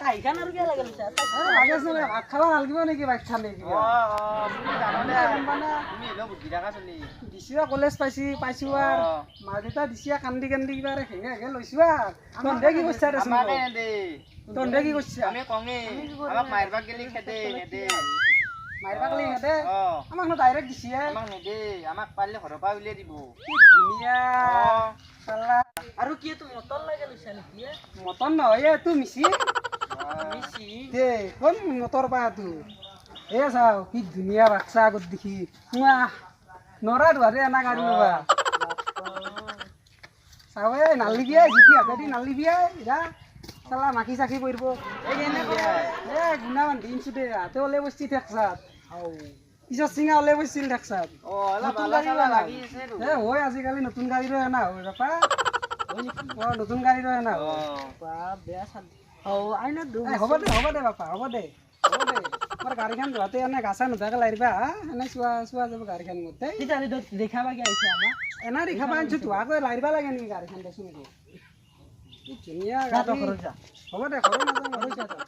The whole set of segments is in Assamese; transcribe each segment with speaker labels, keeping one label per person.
Speaker 1: কাইখান আৰু কিয় লাগে লৈছা?
Speaker 2: ভাত খাব নালাগিব নেকি? ভাত খালে দিছিয়া কলেজ পাইছো আৰু মা দেউতা দিছিয়া কান্দি কিবা হেঙে লৈছো আৰু তহঁতে কি কৰিছা? তহঁতে কি কৰিছা? মাৰিবা গলি হেঁতে আমাক ন ডাইৰেক্ট দিছিয়া।
Speaker 3: আমাক পাৰিলে ঘৰৰ পৰা উলিয়াই দিব।
Speaker 2: ধুনীয়া
Speaker 1: আৰু কি তো মটৰ লাগে লৈছা নেকি?
Speaker 2: মটন নহয় এইটো মিচি দে কোন মটৰ পাতো এ চাও কি ধুনীয়া বাচ্চা আগত দেখি নৰা ধোৱাৰে এনা গাড়ী ল'বা চাব নালিবি জিতি হাতেদি নালিবি যা চালা মাখি চাখি পৰিব গুণা বান্ধি আনিছো দে হাতে ওলাই বস্তি ঠেকচাত পিছত চিঙা ওলাই বস্ছিল ঠেকচাত হয় আজিকালি নতুন গাড়ী লৈ এনা হয় বাপা নতুন গাড়ী লৈ এনা
Speaker 1: বেয়া চাল
Speaker 2: হ'ব দে বাপা হ'ব দে আমাৰ গাড়ীখন ধোৱাতে এনে গাছা নোধাকে লাৰিবা এনে চোৱা যাব গাড়ীখন মতে
Speaker 1: দেখাবা কি আহিছে আমাক
Speaker 2: এনা দেখাবা আনিছো ধোৱাকৈ লাৰিবা লাগে নেকি গাড়ীখন দেচোন কি ধুনীয়া গাড়ী হ'ব দে ঘৰৰ নাযাওঁ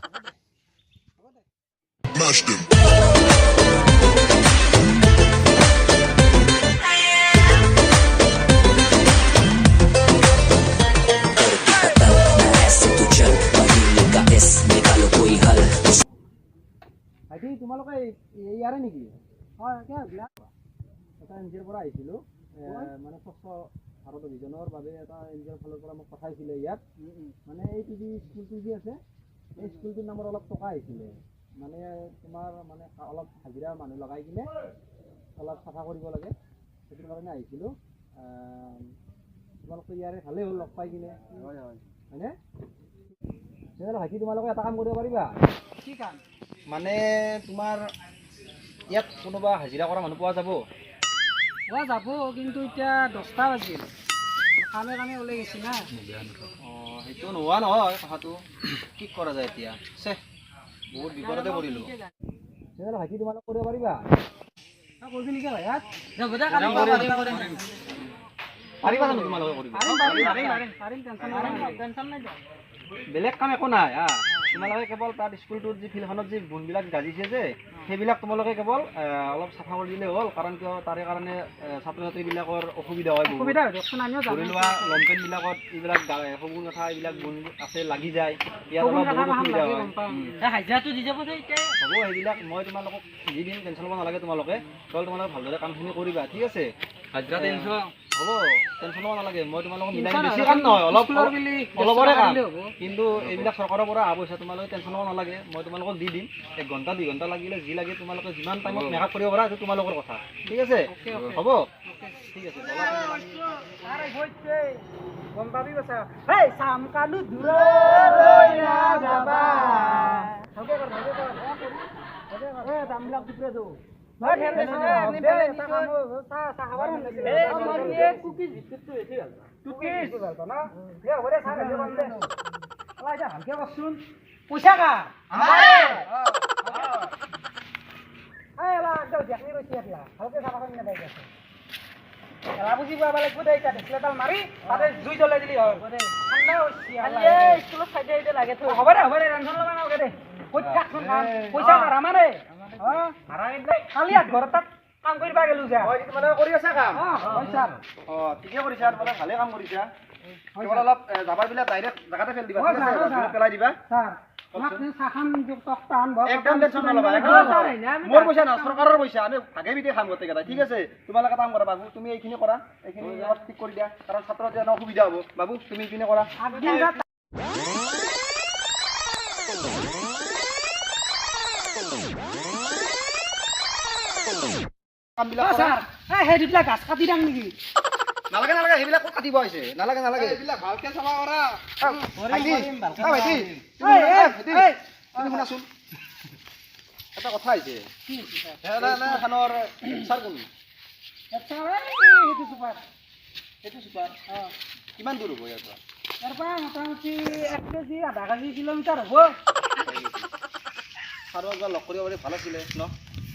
Speaker 2: ভাইটি তোমালোকে ইয়াৰে নেকি? হয় এটা এন জি অ'ৰ পৰা আহিছিলোঁ মানে স্বচ্ছ ভাৰত অভিযানৰ বাবে এটা এন জি অ'ৰ ফালৰ পৰা মোক পঠাইছিলে ইয়াত মানে এই টি ভি স্কুলটো যি আছে এই স্কুলটোৰ নামত অলপ টকা আহিছিলে মানে তোমাৰ মানে অলপ হাজিৰা মানুহ লগাই কিনে অলপ চাফা কৰিব লাগে সেইটো কাৰণে আহিছিলোঁ তোমালোকে ইয়াৰে ভালেই হ'ল লগ পাই কিনে হয়নে? তেনেহ'লে ভাইটি তোমালোকে এটা কাম কৰিব পাৰিবা? কি কাম? মানে তোমাৰ ইয়াত কোনোবা হাজিৰা কৰা মানুহ পোৱা যাব? পোৱা যাব কিন্তু এতিয়া 10টা বাজিল কামে ওলাই গৈছে না। সেইটো নোহোৱা নহয় কথাটো কি কৰা যায় এতিয়া বহুত বিপদতে পৰিলোঁ। তেনেহ'লে ভাইটি তোমালোক কৰিব পাৰিবা? কৰিবি নেকি ভাইয়াত? পাৰিবা জানো তোমালোকে কৰিব? বেলেগ কাম একো নাই তোমালোকে কেৱল তাত স্কুলটোত যি ফিল্ডখনত যি বুনবিলাক গাজিছে যে সেইবিলাক তোমালোকে কেৱল অলপ চাফা কৰি দিলে হ'ল কাৰণ কিয় তাৰে কাৰণে ছাত্ৰ ছাত্ৰীবিলাকৰ অসুবিধা হয় ধৰি লোৱা লমপেণ্টবিলাকত এইবিলাক সগুৰ কথা এইবিলাক বুন আছে লাগি যায় ইয়াত অলপ বহুত অসুবিধা হয়।
Speaker 1: হাজিৰাটো দি যাব যে এতিয়া
Speaker 2: হ'ব সেইবিলাক মই তোমালোকক দি দিম টেনশ্যন ল'ব নালাগে তোমালোকে তোমালোকে ভালদৰে কামখিনি কৰিবা ঠিক আছে? হাজিৰা হ'ব টেনশ্যন ল'ব নালাগে মই তোমালোকক মিলাই বেছি কাম নহয় অলপৰে কাম কিন্তু এইবিলাক চৰকাৰৰ পৰা অহা পইচা তোমালোকে টেনশ্যন ল'ব নালাগে মই তোমালোকক দি দিম 1 ঘণ্টা 2 ঘণ্টা লাগিলে যি লাগে তোমালোকে যিমান টাইমত মেকআপ কৰিব পাৰা সেইটো তোমালোকৰ কথা ঠিক আছে? হ'ব ঠিক আছে গম পাবি কৈছা চামকালো দামবিলাক টুকুৰে দিওঁ পইচা কা ভালকে চাফা কৰি নাপাই খেলা বুজি পাব লাগিব দে এতিয়া ডিছপ্লেডাল মাৰি তাতে জুই জ্বলাই দিলি হয় স্কুলত চাইডে লাগে হ'ব দে টেনশ্যন ল'ব নালাগে দে পইচা ভাড়া মানে কালি ঘৰত তাত কাম কৰিব গেলো যা তোমালোকে কৰি আছা কাম? ঠিকে কৰিছা তোমালোকে ভালে কাম কৰিছা অলপ জাবাৰবিলাক ডাইৰেক্ট জেগাতে পেলাই দিবা একদম টেনশ্যন নল'বা মোৰ পইচা নহয় চৰকাৰৰ পইচা আমি ভাগে বিধে খাম গোটেইকেইটা ঠিক আছে? তোমালোকে কাম কৰা বাবু তুমি এইখিনি কৰা এইখিনি অলপ ঠিক কৰি দিয়া কাৰণ ছাত্ৰ ছাত্ৰীৰ অসুবিধা হ'ব বাবু তুমি এইখিনি কৰা সেইবিলাক গাছ কাটি দাম নেকি? নালাগে সেইবিলাক ক'ত কাটিব আহিছে নালাগে এইবিলাক ভালকে চাফা কৰা ভাইটি শুনাচোন এটা কথা আহিছে খানৰ ছাৰ কোন সেইটো চুপাৰ কিমান দূৰ হ'ব ইয়াৰ পৰা মোটামুটি 1 কেজি আধা কেজি কিলোমিটাৰ হ'ব ছাৰক লগ কৰিব পাৰি ভাল আছিলে ন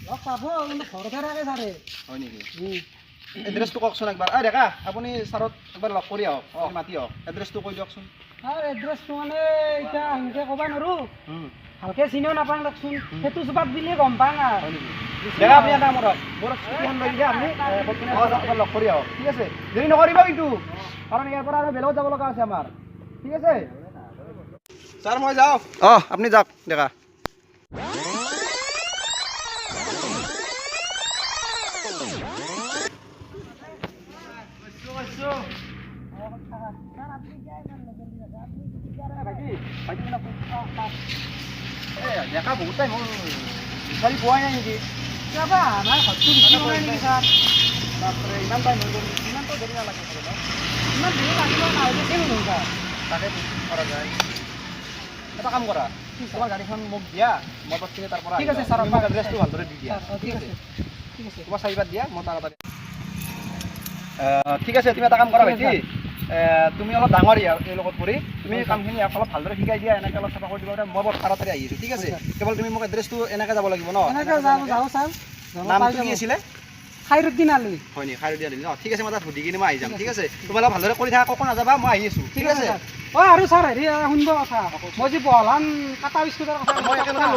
Speaker 1: লগ পাব কিন্তু ঘৰতে থাকে ছাৰে
Speaker 2: হয় নেকি এড্ৰেছটো কওকচোন একবাৰ ডেকা আপুনি ছাৰক একবাৰ লগ কৰি আহক মাতি আহক এড্ৰেছটো কৈ দিয়কচোন
Speaker 1: ছাৰ এড্ৰেছটো মানে এতিয়া সেনেকে ক'ব নোৱাৰোঁ ভালকে চিনিও নাপাওঁ দিয়কচোন সেইটো জোপাত দিলে গম পাওঁ আৰু
Speaker 2: ডেকা আপুনি এটা কাম কৰক মোৰ স্কুটিখন লৈ দিলে আপুনি একবাৰ লগ কৰি আহক ঠিক আছে দেৰি নকৰিব কিন্তু কাৰণ ইয়াৰ পৰা আৰু বেলেগত যাব লগা আছে আমাৰ ঠিক আছে ছাৰ মই যাওঁ আপুনি যাওক ডেকা ডেকা বহুত টাইম হ'ল বিচাৰি পোৱাই নাই নেকি
Speaker 1: কেতিয়াবা আমাৰ ঘৰটো বেছি ওলাই নেকি ছাৰ
Speaker 2: বাপৰে ইমান টাইম হৈ গ'ল ইমানটো দেৰি নালাগে
Speaker 1: ইমান দেৰি লাগিব নাহিলে কেনেকৈ ছাৰ
Speaker 2: তাকে কৰা যায় এটা কাম কৰা তোমাৰ গাড়ীখন মোক দিয়া মই বস্তুখিনি তাৰ পৰা
Speaker 1: ঠিক আছে ছাৰ
Speaker 2: মোক এড্ৰেছটো ভালদৰে দি দিয়া
Speaker 1: ঠিক আছে ঠিক আছে
Speaker 2: তোমাৰ চাৰিবাৰ দিয়া মই তাড়াতাড়ি ঠিক আছে তুমি এটা কাম কৰা ভাইটি তুমি অলপ ডাঙৰ এই লগত কৰি তুমি কামখিনি অলপ ভালদৰে শিকাই দিয়া এনেকৈ অলপ চাফা কৰি দিবা মই বৰ তাড়াতাড়ি আহিছোঁ ঠিক আছে কেৱল তুমি মোক এড্ৰেছটো এনেকৈ যাব লাগিব ন
Speaker 1: এনেকৈ যাওঁ ছাৰ
Speaker 2: নামটো কি আছিলে
Speaker 1: খাইৰুদ্দিন আলি
Speaker 2: হয় নেকি খাইৰুদ্দিন আলি ন ঠিক আছে মই তাত সুধি কিনে মই আহি যাম ঠিক আছে তোমালোক ভালদৰে কৰি থাকা কখন নাযাবা মই আহি আছোঁ ঠিক আছে
Speaker 1: আৰু ছাৰ হেৰি শুনিব কথা মই যে বহলান কাটা বিস্কুটৰ কথা
Speaker 2: মই একেলগে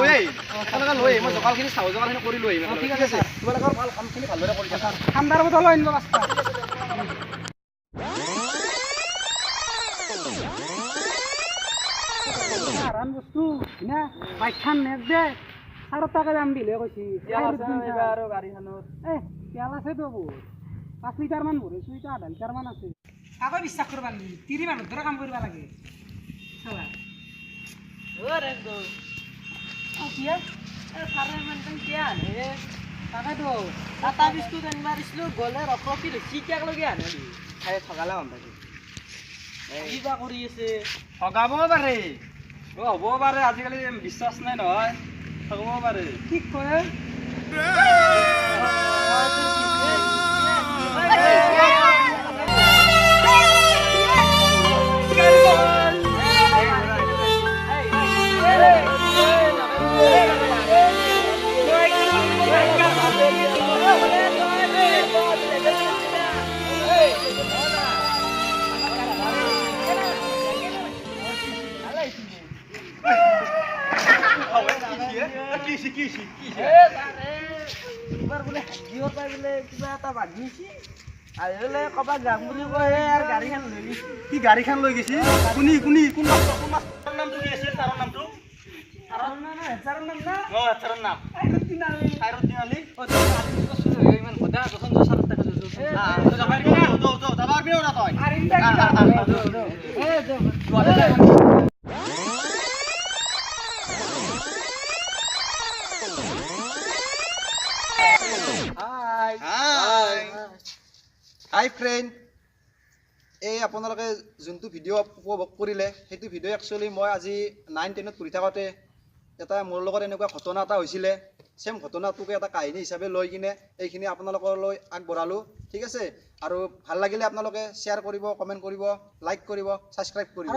Speaker 2: লৈ আহিম মই জোগালখিনি চাওঁ জোগালখিনি কৰি লৈ আহিম ঠিক আছে তোমালোকৰ ভাল কামখিনি ভালদৰে কৰি থাকা
Speaker 1: ঠাণ্ডাৰ বটলো আনিব পাঁচটা আৰাম বস্তু না বাইকখন নেক দে 4 টাকা দাম দিলে কৈছি আৰু গাড়ীখনত তেল আছেতো বহুত 5 লিটাৰ মান ভৰিছোঁ এতিয়া 8 লিটাৰ মান আছে কাকো বিশ্বাস কৰিব লাগে তিৰি মানুহৰ দৰে কাম কৰিব লাগে চালা তাকেতো টাটা বিস্কুট আনিব দিছিলোঁ গ'লে ৰখি চিকিয়াক লগি আনে খাই ঠগালে মানুহ কিবা কৰি আছে
Speaker 2: ঠগাব পাৰে হ'ব পাৰে আজিকালি বিশ্বাস নাই নহয় ঠগাব পাৰে
Speaker 1: কি কয়
Speaker 2: গাড়ীখন লৈ গৈছে কোন নামটো কি আছিল তাৰ নামটো হাই ফ্ৰেণ্ড এই আপোনালোকে যোনটো ভিডিঅ' উপভোগ কৰিলে সেইটো ভিডিঅ' একচুৱেলি মই আজি 9-10ত পঢ়ি থাকোঁতে এটা মোৰ লগত এনেকুৱা ঘটনা এটা হৈছিলে সেম ঘটনাটোকে এটা কাহিনী হিচাপে লৈ কিনে এইখিনি আপোনালোকলৈ আগবঢ়ালোঁ ঠিক আছে আৰু ভাল লাগিলে আপোনালোকে শ্বেয়াৰ কৰিব কমেণ্ট কৰিব লাইক কৰিব ছাবস্ক্ৰাইব কৰিব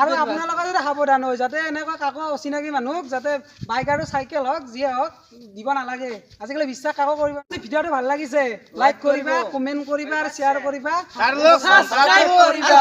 Speaker 1: আৰু আপোনালোকে যদি সাৱধান হয় যাতে এনেকুৱা কাকো অচিনাকি মানুহক যাতে বাইক আৰু চাইকেল হওক যিয়ে হওক দিব নালাগে আজিকালি বিশ্বাস কাকো কৰিব ভিডিঅ'টো ভাল লাগিছে লাইক কৰিবা কমেণ্ট কৰিবা আৰু শ্বেয়াৰ কৰিবা ছাবস্ক্ৰাইব কৰিবা